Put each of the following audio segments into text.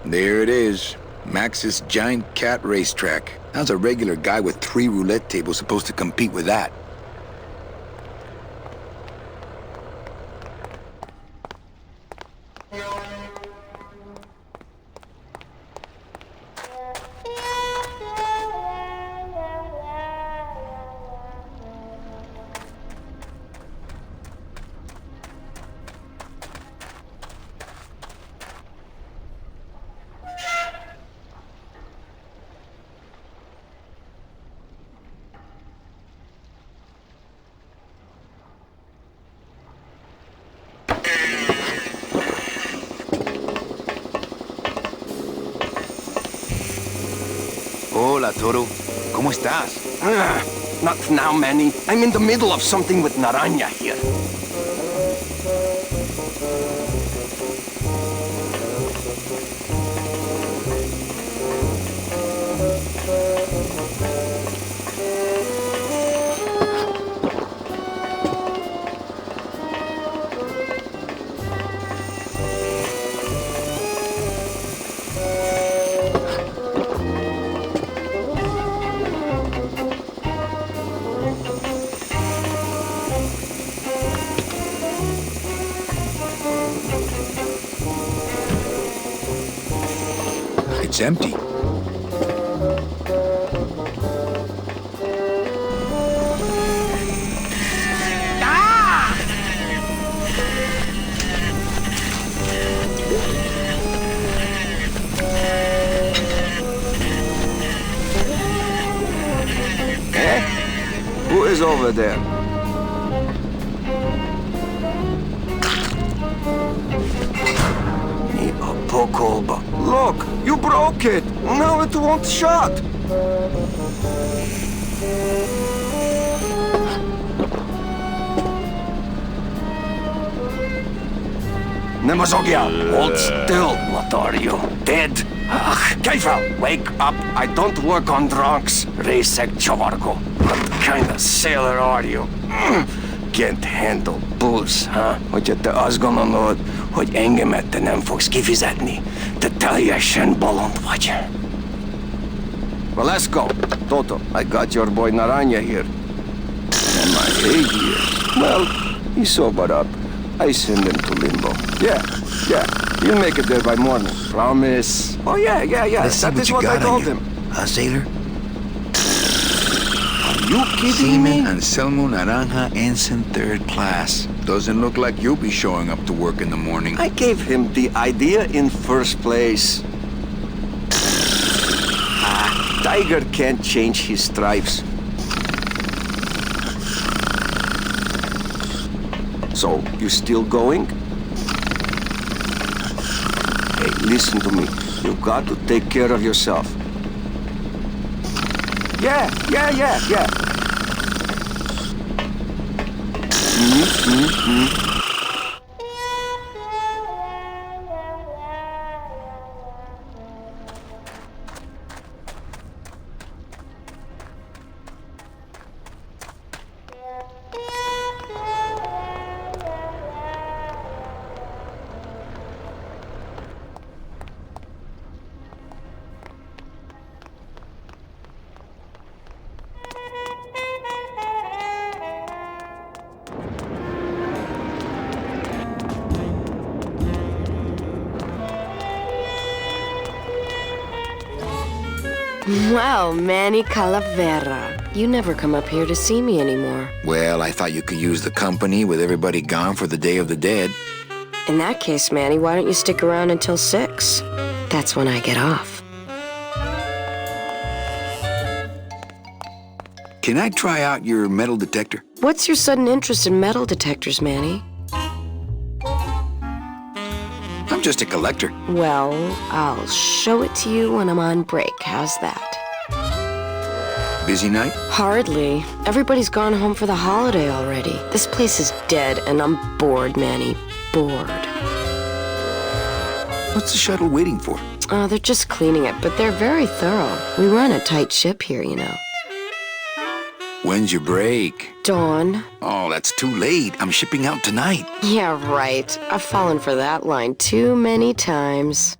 There it is. Max's giant cat racetrack. How's a regular guy with 3 roulette tables supposed to compete with that? Hola, Toto. ¿Cómo estás? Not now, Manny. I'm in the middle of something with Naranja here. It's empty. Who is over there? Me a pokolba. Look, you broke it. Now it won't shut. Nemazogia, hold still. What are you? Dead? Keifer, wake up. I don't work on drunks. Resek Chavargo. What kind of sailor are you? Can't handle booze, huh? Hogy te azt gondolod, hogy engemet te nem fogsz kifizetni? Te teljesen bolond vagy. Well, let's go. Toto, I got your boy Naranja here. And my hey here. Well, he sobered up. I send him to limbo. Yeah. You'll make it there by morning. Promise. Oh, yeah. Let's That see is what what you I got told on you. him. Huh, sailor? You kidding me? Seaman Anselmo Naranja, ensign 3rd class. Doesn't look like you'll be showing up to work in the morning. I gave him the idea in first place. Tiger can't change his stripes. So, you still going? Hey, listen to me. You got to take care of yourself. Yeah. Wow, Manny Calavera. You never come up here to see me anymore. Well, I thought you could use the company with everybody gone for the Day of the Dead. In that case, Manny, why don't you stick around until 6? That's when I get off. Can I try out your metal detector? What's your sudden interest in metal detectors, Manny? I'm just a collector. Well, I'll show it to you when I'm on break. How's that? Busy night? Hardly. Everybody's gone home for the holiday already. This place is dead, and I'm bored, Manny. Bored. What's the shuttle waiting for? They're just cleaning it, but they're very thorough. We run a tight ship here, you know. When's your break? Dawn. Oh, that's too late. I'm shipping out tonight. Yeah, right. I've fallen for that line too many times.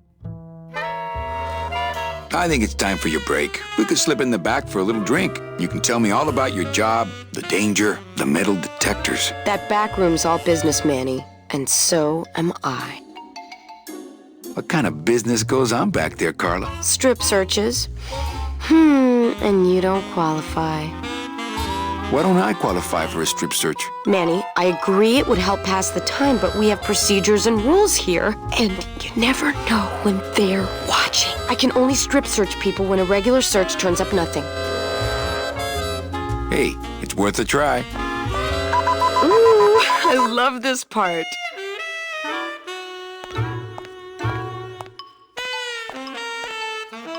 I think it's time for your break. We could slip in the back for a little drink. You can tell me all about your job, the danger, the metal detectors. That back room's all business, Manny. And so am I. What kind of business goes on back there, Carla? Strip searches. And you don't qualify. Why don't I qualify for a strip search? Manny, I agree it would help pass the time, but we have procedures and rules here, and you never know when they're watching. I can only strip search people when a regular search turns up nothing. Hey, it's worth a try. Ooh, I love this part.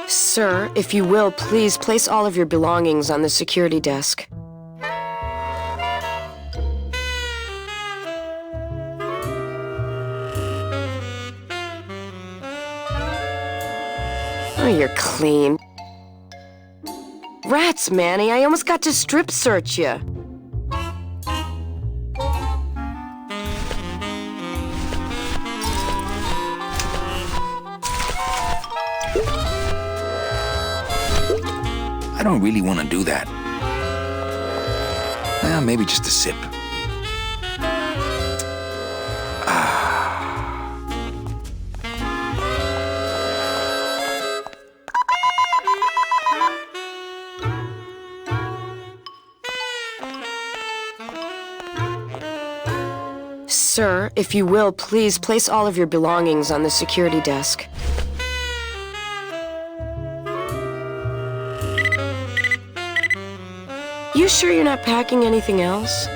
Sir, if you will, please place all of your belongings on the security desk. Oh, you're clean. Rats, Manny, I almost got to strip search you. I don't really want to do that. Well, maybe just a sip. Sir, if you will, please place all of your belongings on the security desk. You sure you're not packing anything else?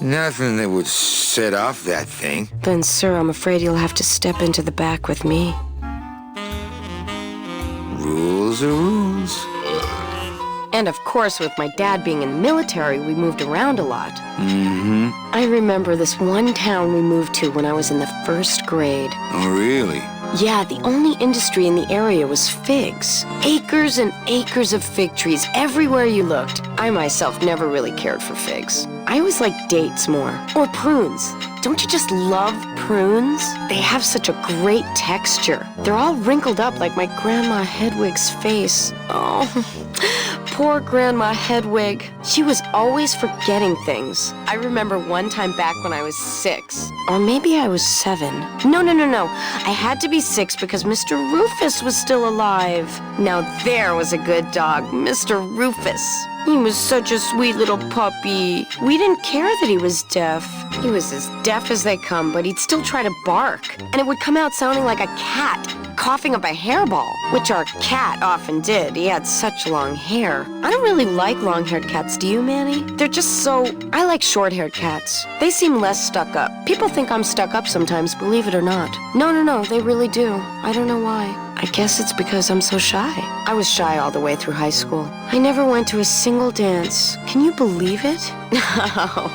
Nothing that would set off that thing. Then, sir, I'm afraid you'll have to step into the back with me. Rules are rules. And of course, with my dad being in the military, we moved around a lot. Mm-hmm. I remember this one town we moved to when I was in the 1st grade. Oh, really? Yeah, the only industry in the area was figs. Acres and acres of fig trees everywhere you looked. I myself never really cared for figs. I always liked dates more. Or prunes. Don't you just love prunes? They have such a great texture. They're all wrinkled up like my Grandma Hedwig's face. Oh, poor Grandma Hedwig. She was always forgetting things. I remember one time back when I was 6. Or maybe I was 7. No. I had to be 6 because Mr. Rufus was still alive. Now there was a good dog, Mr. Rufus. He was such a sweet little puppy. We didn't care that he was deaf. He was as deaf as they come, but he'd still try to bark. And it would come out sounding like a cat coughing up a hairball, which our cat often did. He had such long hair. I don't really like long-haired cats, do you, Manny? They're just so... I like short-haired cats. They seem less stuck up. People think I'm stuck up sometimes, believe it or not. No, they really do. I don't know why. I guess it's because I'm so shy. I was shy all the way through high school. I never went to a single dance. Can you believe it? No,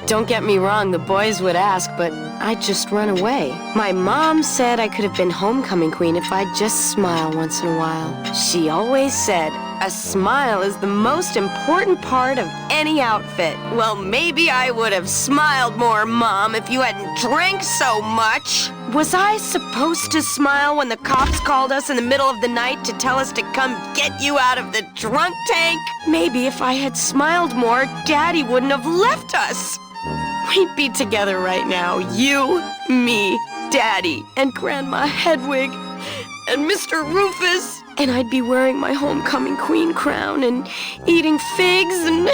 don't get me wrong, the boys would ask, but I'd just run away. My mom said I could have been homecoming queen if I'd just smile once in a while. She always said, a smile is the most important part of any outfit. Well, maybe I would have smiled more, Mom, if you hadn't drank so much. Was I supposed to smile when the cops called us in the middle of the night to tell us to come get you out of the drunk tank? Maybe if I had smiled more, Daddy wouldn't have left us. We'd be together right now, you, me, Daddy, and Grandma Hedwig, and Mr. Rufus. And I'd be wearing my homecoming queen crown and eating figs and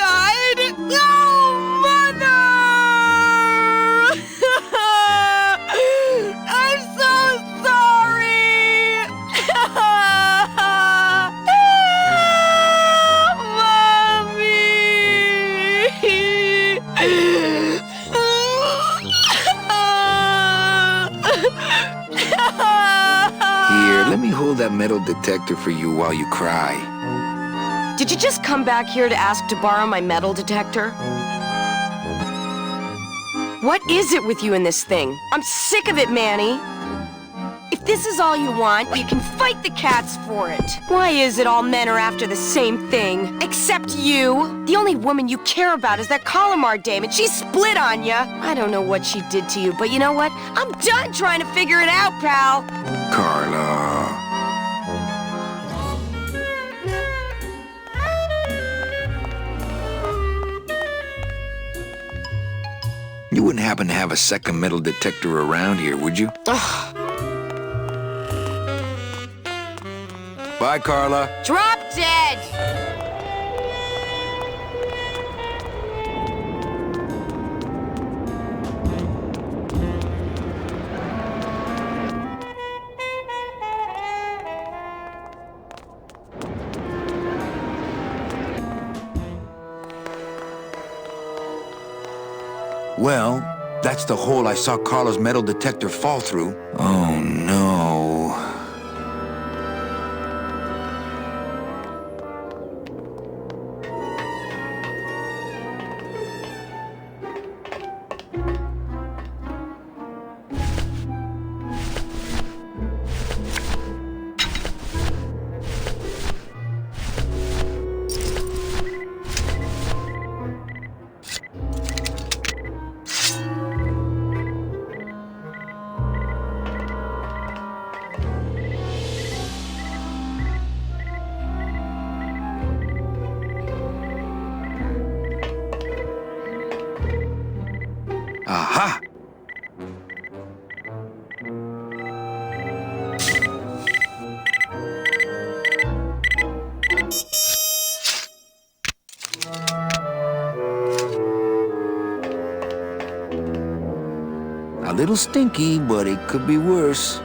I'd... Oh, Mother! I'm so sorry! Here, let me hold that metal detector for you while you cry. Did you just come back here to ask to borrow my metal detector? What is it with you in this thing? I'm sick of it, Manny. If this is all you want, you can fight the cats for it. Why is it all men are after the same thing? Except you. The only woman you care about is that Calamar dame, and she split on ya. I don't know what she did to you, but you know what? I'm done trying to figure it out, pal. Carla. You wouldn't happen to have a second metal detector around here, would you? Ugh. Bye, Carla. Drop dead! Well, that's the hole I saw Carla's metal detector fall through. Oh, no. Aha! A little stinky, but it could be worse.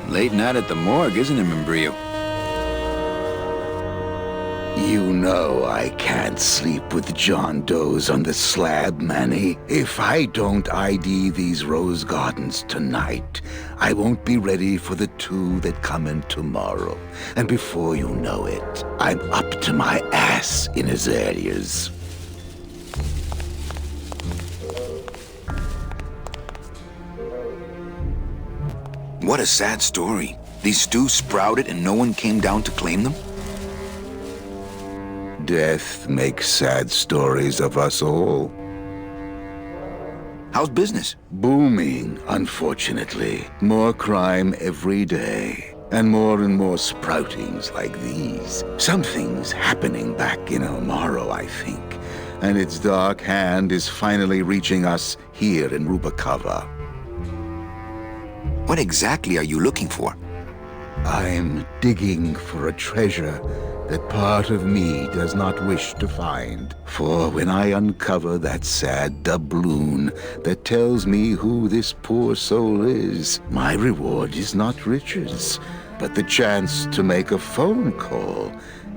Late night at the morgue, isn't it, Membrillo? You know I can't sleep with John Doe's on the slab, Manny. If I don't ID these rose gardens tonight, I won't be ready for the two that come in tomorrow. And before you know it, I'm up to my ass in azaleas. What a sad story. These stews sprouted and no one came down to claim them? Death makes sad stories of us all. How's business? Booming, unfortunately. More crime every day. And more sproutings like these. Something's happening back in Omaro, I think. And its dark hand is finally reaching us here in Rubacava. What exactly are you looking for? I'm digging for a treasure that part of me does not wish to find. For when I uncover that sad doubloon that tells me who this poor soul is, my reward is not riches, but the chance to make a phone call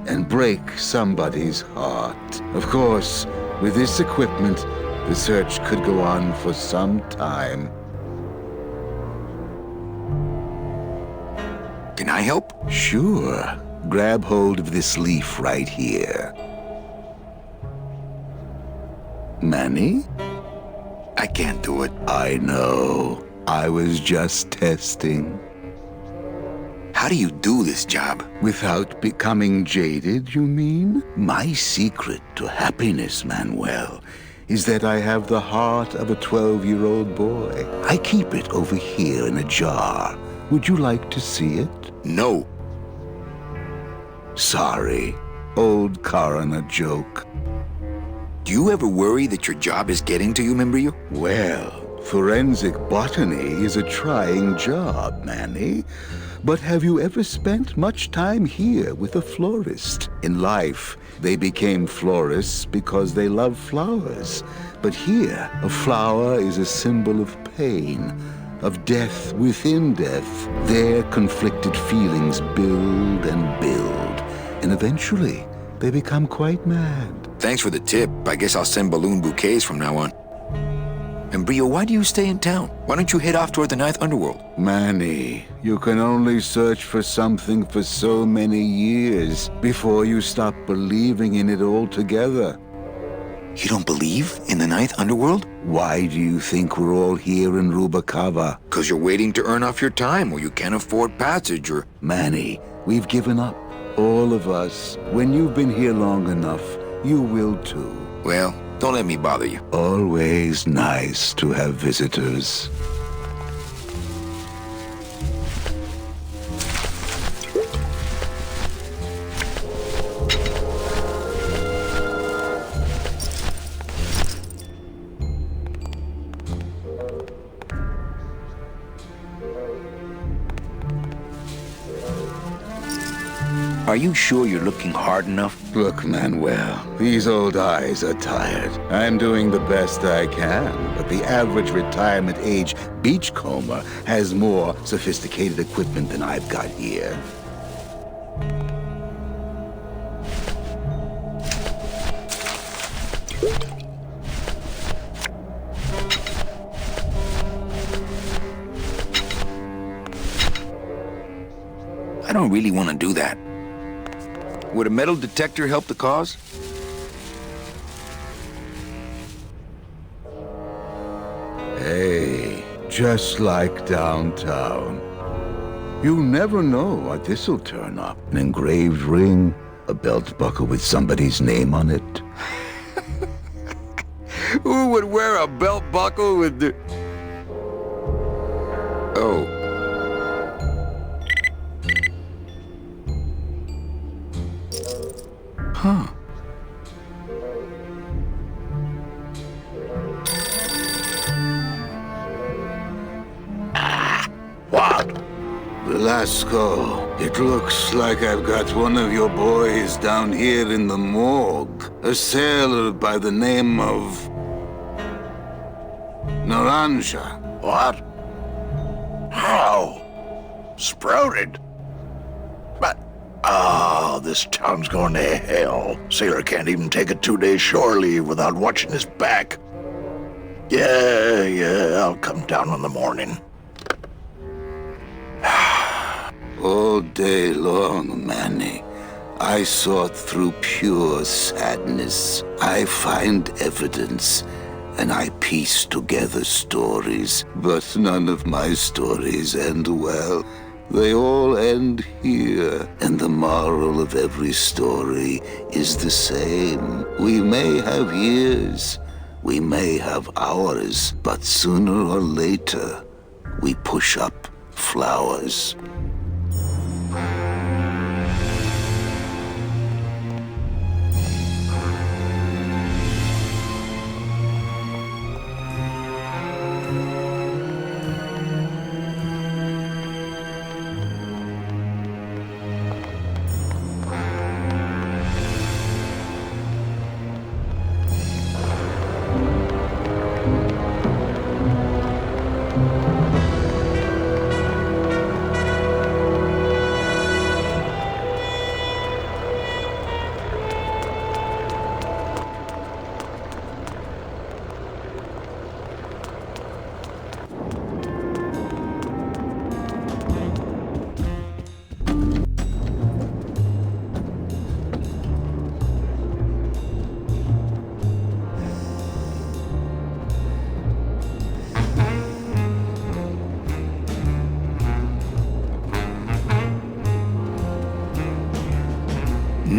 and break somebody's heart. Of course, with this equipment, the search could go on for some time. Can I help? Sure. Grab hold of this leaf right here. Manny? I can't do it. I know. I was just testing. How do you do this job? Without becoming jaded, you mean? My secret to happiness, Manuel, is that I have the heart of a 12-year-old boy. I keep it over here in a jar. Would you like to see it? No. Sorry. Old coroner joke. Do you ever worry that your job is getting to you, Membrillo? Well, forensic botany is a trying job, Manny. But have you ever spent much time here with a florist? In life, they became florists because they love flowers. But here, a flower is a symbol of pain, of death within death. Their conflicted feelings build and build, and eventually, they become quite mad. Thanks for the tip. I guess I'll send balloon bouquets from now on. Membrillo, why do you stay in town? Why don't you head off toward the Ninth Underworld? Manny, you can only search for something for so many years before you stop believing in it altogether. You don't believe in the Ninth Underworld? Why do you think we're all here in Rubacava? 'Cause you're waiting to earn off your time, or you can't afford passage, or... Manny, we've given up. All of us. When you've been here long enough, you will too. Well, don't let me bother you. Always nice to have visitors. Are you sure you're looking hard enough? Look, Manuel, these old eyes are tired. I'm doing the best I can, but the average retirement age beachcomber has more sophisticated equipment than I've got here. I don't really want to do that. Would a metal detector help the cause? Hey, just like downtown. You never know what this'll turn up. An engraved ring, a belt buckle with somebody's name on it. Who would wear a belt buckle with the... Oh. Huh. What? Velasco, it looks like I've got one of your boys down here in the morgue. A sailor by the name of... Naranja. What? How? Sprouted? But... Oh, this town's going to hell. Sailor can't even take a 2-day shore leave without watching his back. Yeah, I'll come down in the morning. All day long, Manny, I sought through pure sadness. I find evidence, and I piece together stories. But none of my stories end well. They all end here, and the moral of every story is the same. We may have years, we may have hours, but sooner or later, we push up flowers.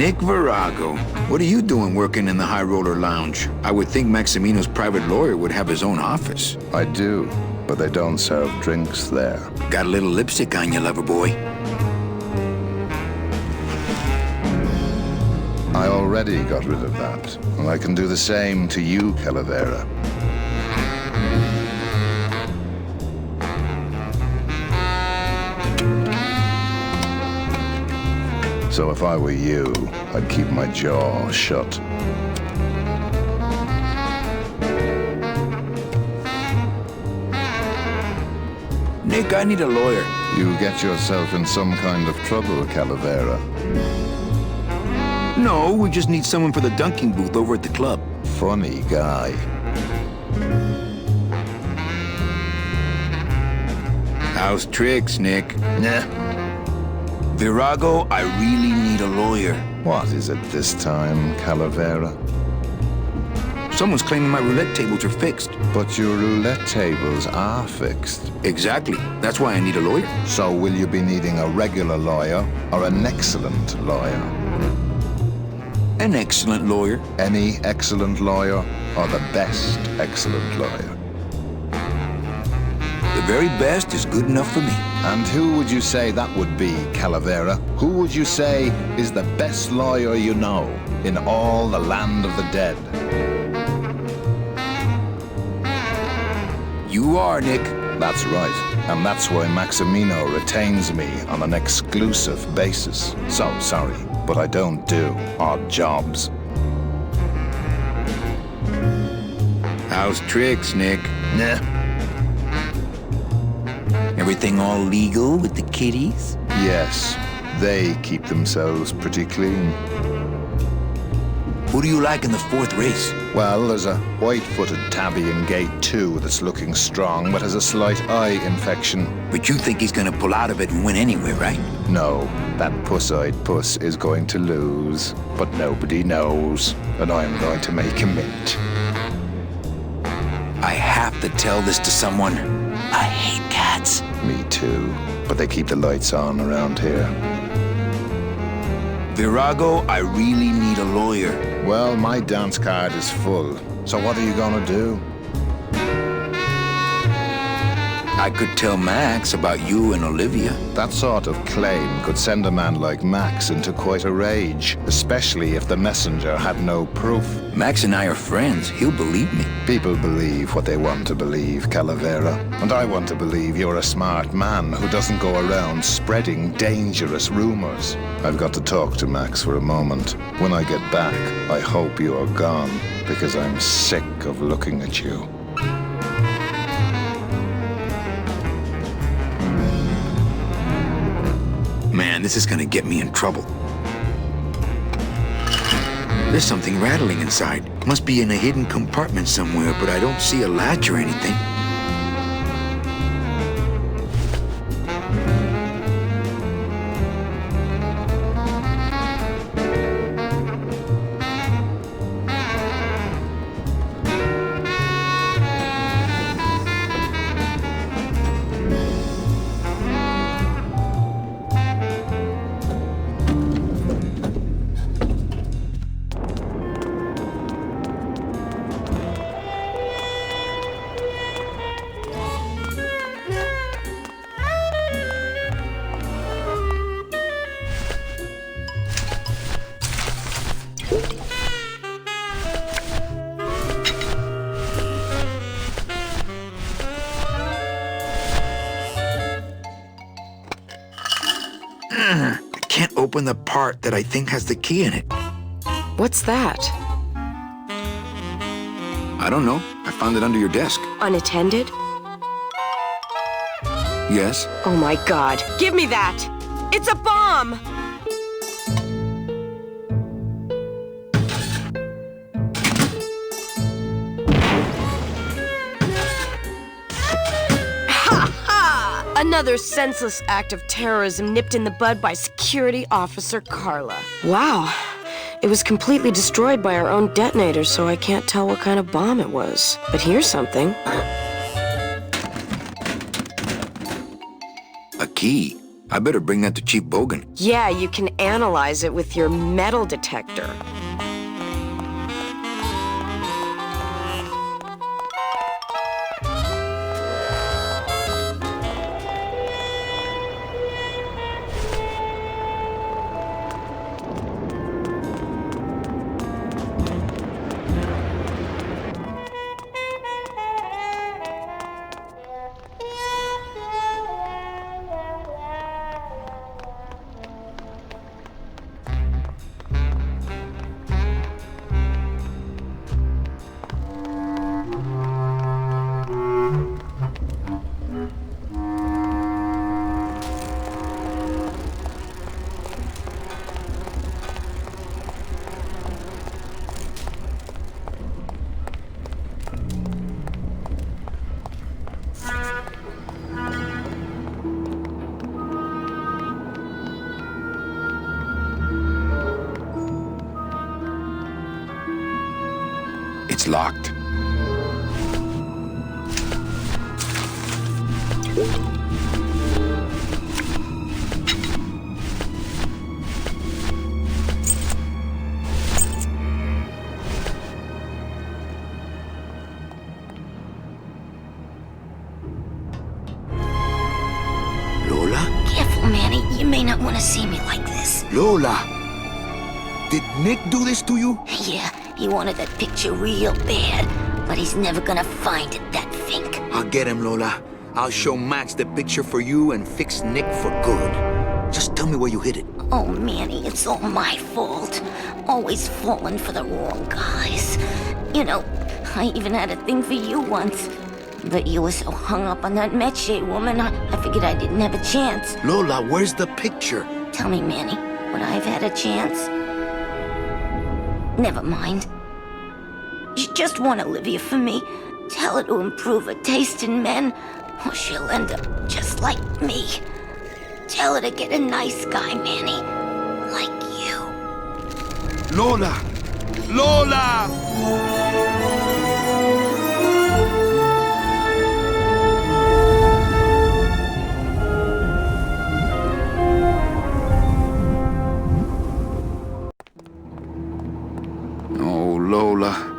Nick Virago, what are you doing working in the High Roller Lounge? I would think Maximino's private lawyer would have his own office. I do, but they don't serve drinks there. Got a little lipstick on you, lover boy. I already got rid of that, and I can do the same to you, Calavera. So if I were you, I'd keep my jaw shut. Nick, I need a lawyer. You get yourself in some kind of trouble, Calavera. No, we just need someone for the dunking booth over at the club. Funny guy. How's tricks, Nick? Nah. Virago, I really need a lawyer. What is it this time, Calavera? Someone's claiming my roulette tables are fixed. But your roulette tables are fixed. Exactly. That's why I need a lawyer. So will you be needing a regular lawyer or an excellent lawyer? An excellent lawyer. Any excellent lawyer or the best excellent lawyer? The very best is good enough for me. And who would you say that would be, Calavera? Who would you say is the best lawyer you know in all the land of the dead? You are, Nick. That's right. And that's why Maximino retains me on an exclusive basis. So sorry, but I don't do odd jobs. How's tricks, Nick? Nah. Everything all legal with the kiddies? Yes, they keep themselves pretty clean. Who do you like in the fourth race? Well, there's a white-footed tabby in gate 2 that's looking strong, but has a slight eye infection. But you think he's gonna pull out of it and win anyway, right? No, that puss-eyed puss is going to lose, but nobody knows, and I'm going to make him mint. I have to tell this to someone. I hate cats. Me too, but they keep the lights on around here. Virago, I really need a lawyer. Well, my dance card is full, so what are you gonna do? I could tell Max about you and Olivia. That sort of claim could send a man like Max into quite a rage, especially if the messenger had no proof. Max and I are friends. He'll believe me. People believe what they want to believe, Calavera. And I want to believe you're a smart man who doesn't go around spreading dangerous rumors. I've got to talk to Max for a moment. When I get back, I hope you are gone, because I'm sick of looking at you. Man, this is gonna get me in trouble. There's something rattling inside. Must be in a hidden compartment somewhere, but I don't see a latch or anything. I can't open the part that I think has the key in it. What's that? I don't know. I found it under your desk. Unattended? Yes? Oh my God. Give me that! It's a bomb! Another senseless act of terrorism nipped in the bud by Security Officer Carla. Wow. It was completely destroyed by our own detonator, so I can't tell what kind of bomb it was. But here's something. A key. I better bring that to Chief Bogan. Yeah, you can analyze it with your metal detector. It's locked. Lola? Careful, Manny. You may not want to see me like this. Lola! Did Nick do this to you? Yeah, he wanted that picture real bad, but he's never gonna find it, that fink. I'll get him, Lola. I'll show Max the picture for you and fix Nick for good. Just tell me where you hid it. Oh, Manny, it's all my fault. Always falling for the wrong guys. You know, I even had a thing for you once. But you were so hung up on that Meche woman, I figured I didn't have a chance. Lola, where's the picture? Tell me, Manny, would I have had a chance? Never mind. You just want Olivia for me. Tell her to improve her taste in men, or she'll end up just like me. Tell her to get a nice guy, Manny. Like you. Lola! Lola! Oh, Lola.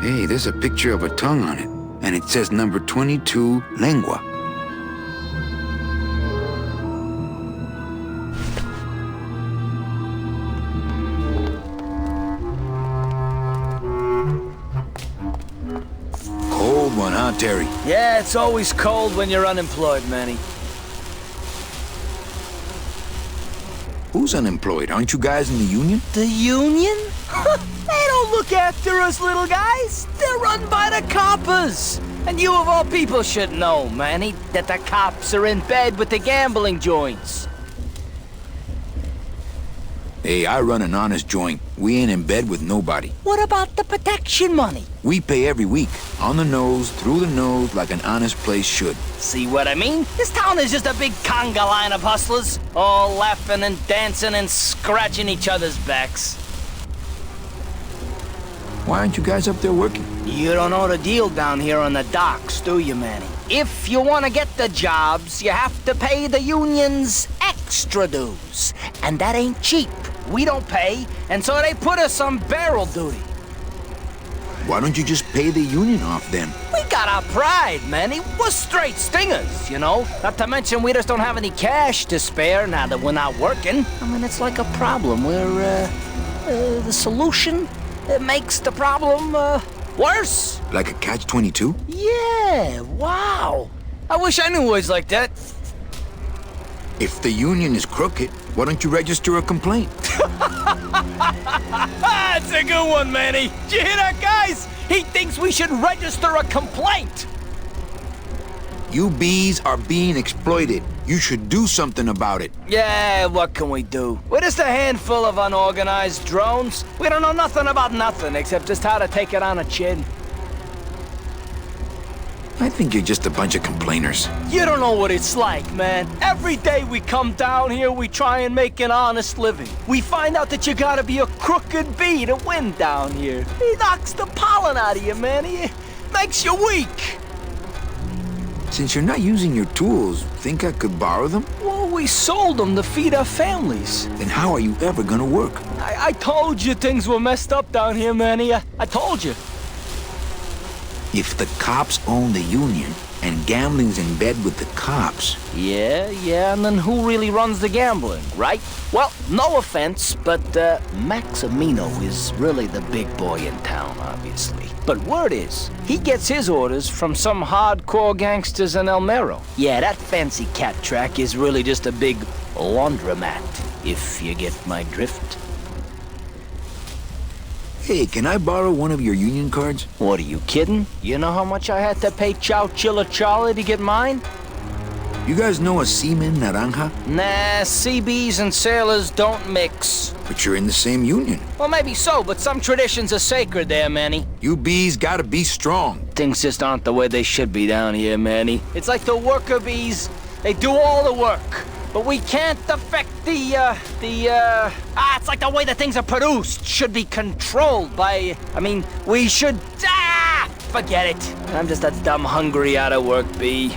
Hey, there's a picture of a tongue on it, and it says number 22, lengua. Cold one, huh, Terry? Yeah, it's always cold when you're unemployed, Manny. Who's unemployed? Aren't you guys in the union? The union? They don't look after us little guys. They're run by the coppers. And you of all people should know, Manny, that the cops are in bed with the gambling joints. Hey, I run an honest joint. We ain't in bed with nobody. What about the protection money? We pay every week. On the nose, through the nose, like an honest place should. See what I mean? This town is just a big conga line of hustlers, all laughing and dancing and scratching each other's backs. Why aren't you guys up there working? You don't know the deal down here on the docks, do you, Manny? If you want to get the jobs, you have to pay the unions extra dues. And that ain't cheap. We don't pay, and so they put us on barrel duty. Why don't you just pay the union off then? We got our pride, Manny. We're straight stingers, you know? Not to mention we just don't have any cash to spare now that we're not working. I mean, it's like a problem where, the solution makes the problem, worse. Like a catch-22? Yeah, wow. I wish I knew words like that. If the union is crooked, why don't you register a complaint? That's a good one, Manny. Did you hear that, guys? He thinks we should register a complaint. You bees are being exploited. You should do something about it. Yeah, what can we do? We're just a handful of unorganized drones. We don't know nothing about nothing except just how to take it on the chin. I think you're just a bunch of complainers. You don't know what it's like, man. Every day we come down here, we try and make an honest living. We find out that you gotta be a crooked bee to win down here. He knocks the pollen out of you, man. He makes you weak. Since you're not using your tools, think I could borrow them? Well, we sold them to feed our families. Then how are you ever gonna work? I told you things were messed up down here, Manny. I told you. If the cops own the union, and gambling's in bed with the cops... Yeah, and then who really runs the gambling, right? Well, no offense, but Maximino is really the big boy in town, obviously. But word is, he gets his orders from some hardcore gangsters in El Mero. Yeah, that fancy cat track is really just a big laundromat, if you get my drift. Hey, can I borrow one of your union cards? What, are you kidding? You know how much I had to pay Chow Chilla Charlie to get mine? You guys know a seaman, Naranja? Nah, CBs and sailors don't mix. But you're in the same union. Well, maybe so, but some traditions are sacred there, Manny. You bees gotta be strong. Things just aren't the way they should be down here, Manny. It's like the worker bees. They do all the work. But we can't affect it's like the way the things are produced should be controlled by, we should, forget it. I'm just a dumb hungry out of work bee.